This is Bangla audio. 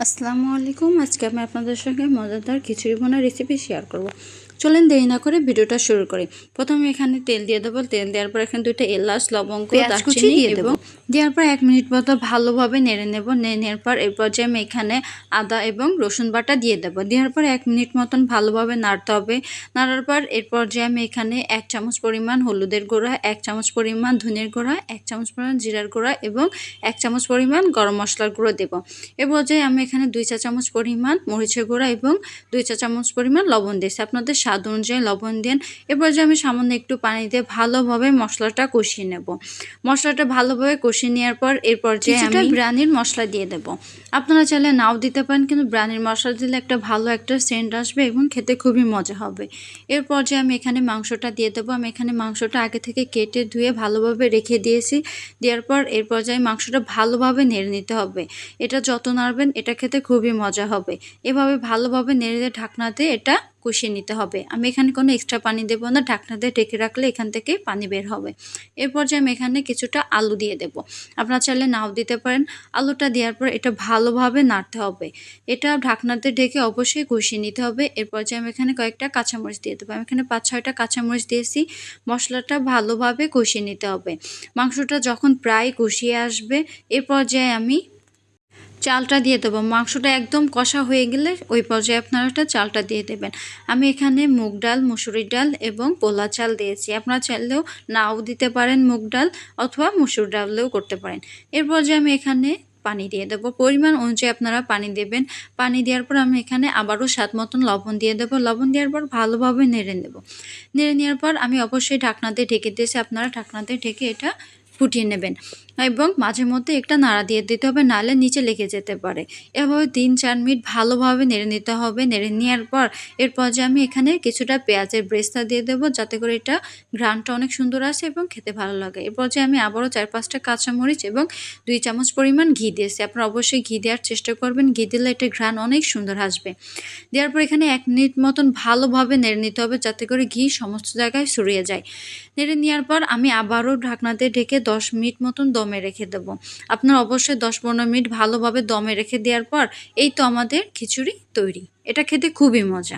আসসালামু আলাইকুম। আজকে আমি আপনাদের সঙ্গে মজাদার খিচুড়ি বোনার রেসিপি শেয়ার করব। চলেন দেরি না করে ভিডিওটা শুরু করি। প্রথমে এখানে তেল দিয়ে দেবো। তেল দেওয়ার পর এখানে 2টা এলাচ, লবঙ্গ, দারচিনি দিয়ে দেবো। দেওয়ার পর 1 মিনিট মতো ভালোভাবে নেড়ে নেব। নেড়ে পর এরপর যে আমি এখানে আদা এবং রসুন বাটা দিয়ে দেবো। দেওয়ার পর 1 মিনিট মতন ভালোভাবে নাড়তে হবে। নাড়ার পর এরপর যে আমি এখানে 1 চামচ পরিমাণ হলুদের গুঁড়া, 1 চামচ পরিমাণ ধনের গুঁড়া, 1 চামচ পরিমাণ জিরার গুঁড়া এবং 1 চামচ পরিমাণ গরম মশলার গুঁড়ো দেবো। এ পর্যায়ে আমি এখানে 2 চা চামচ পরিমাণ মরিচের গুঁড়া এবং 2 চা চামচ পরিমাণ লবণ দিয়েছি। আপনাদের স্বাদ অনুযায়ী লবণ দিন। এ পর্যায়ে আমি সামান্য একটু পানি দিয়ে ভালোভাবে মশলাটা কষিয়ে নেব। মশলাটা ভালোভাবে কষিয়ে নেওয়ার পর এর পর্যায়ে আমি বিরিয়ানির মশলা দিয়ে দেব। আপনারা চাইলে নাও দিতে পারেন, কিন্তু বিরিয়ানির মশলা দিলে ভালো একটা সেন্ট আসবে এবং খেতে খুবই মজা হবে। এর পর্যায়ে আমি এখানে মাংসটা দিয়ে দেবো। আমি এখানে মাংসটা আগে থেকে কেটে ধুয়ে ভালোভাবে রেখে দিয়েছি। দেওয়ার পর এর পর্যায়ে মাংসটা ভালোভাবে নেড়ে নিতে হবে। এটা যত নাড়বেন এটা খেতে খুবই মজা হবে। এভাবে ভালোভাবে নেড়ে ঢাকনা দিয়ে এটা কষিয়ে নিতে হবে। আমি এখানে কোনো এক্সট্রা পানি দেবো না, ঢাকনা দিয়ে ঢেকে রাখলে এখান থেকে পানি বের হবে। এরপর যে আমি এখানে কিছুটা আলু দিয়ে দেব। আপনারা চাইলে নাও দিতে পারেন। আলুটা দেওয়ার পর এটা ভালোভাবে নাড়তে হবে। এটা ঢাকনাতে ঢেকে অবশ্যই কষিয়ে নিতে হবে। এরপর যে আমি এখানে কয়েকটা কাঁচামরিচ দিয়ে দেবো। আমি এখানে 5-6টা কাঁচামরিচ দিয়েছি। মশলাটা ভালোভাবে কষিয়ে নিতে হবে। মাংসটা যখন প্রায় কষিয়ে আসবে এর পর্যায়ে আমি চালটা দিয়ে দেবো। মাংসটা একদম কষা হয়ে গেলে ওই পর্যায়ে আপনারা চালটা দিয়ে দেবেন। আমি এখানে মুগ ডাল, মসুরি ডাল এবং পোলা চাল দিয়েছি। আপনারা চাইলেও নাও দিতে পারেন, মুগ ডাল অথবা মসুর ডালেও করতে পারেন। এর পর্যায়ে আমি এখানে পানি দিয়ে দেবো। পরিমাণ অনুযায়ী আপনারা পানি দেবেন। পানি দেওয়ার পর আমি এখানে আবারও স্বাদ মতন লবণ দিয়ে দেবো। লবণ দেওয়ার পর ভালোভাবে নেড়ে নেব। নেড়ে নেওয়ার পর আমি অবশ্যই ঢাকনা দিয়ে ঢেকে দিয়েছি। আপনারা ঢাকনা দিয়ে ঢেকে এটা ফুটিয়ে নেবেন এবং মাঝে মধ্যে একটা নাড়া দিয়ে দিতে হবে, নাহলে নিচে লেগে যেতে পারে। এভাবে 3-4 মিনিট ভালোভাবে নেড়ে নিতে হবে। নেড়ে নেওয়ার পর এরপর যে আমি এখানে কিছুটা পেঁয়াজের ব্রেস্তা দিয়ে দেবো, যাতে করে এটা ঘ্রাণটা অনেক সুন্দর আসে এবং খেতে ভালো লাগে। এরপর যে আমি আবারও 4-5টা কাঁচামরিচ এবং 2 চামচ পরিমাণ ঘি দিয়েছি। আপনারা অবশ্যই ঘি দেওয়ার চেষ্টা করবেন। ঘি দিলে এটা ঘ্রাণ অনেক সুন্দর আসবে। দেওয়ার পর এখানে 1 মিনিট মতন ভালোভাবে নেড়ে নিতে হবে, যাতে করে ঘি সমস্ত জায়গায় ছড়িয়ে যায়। নেড়ে নেওয়ার পর আমি আবারও ঢাকনাতে ঢেকে 10 মিনিট মতন দমে রেখে দেবো। আপনারা অবশ্যই 10-15 মিনিট ভালোভাবে দমে রেখে দেওয়ার পর এই তো আমাদের খিচুড়ি তৈরি। এটা খেতে খুবই মজা।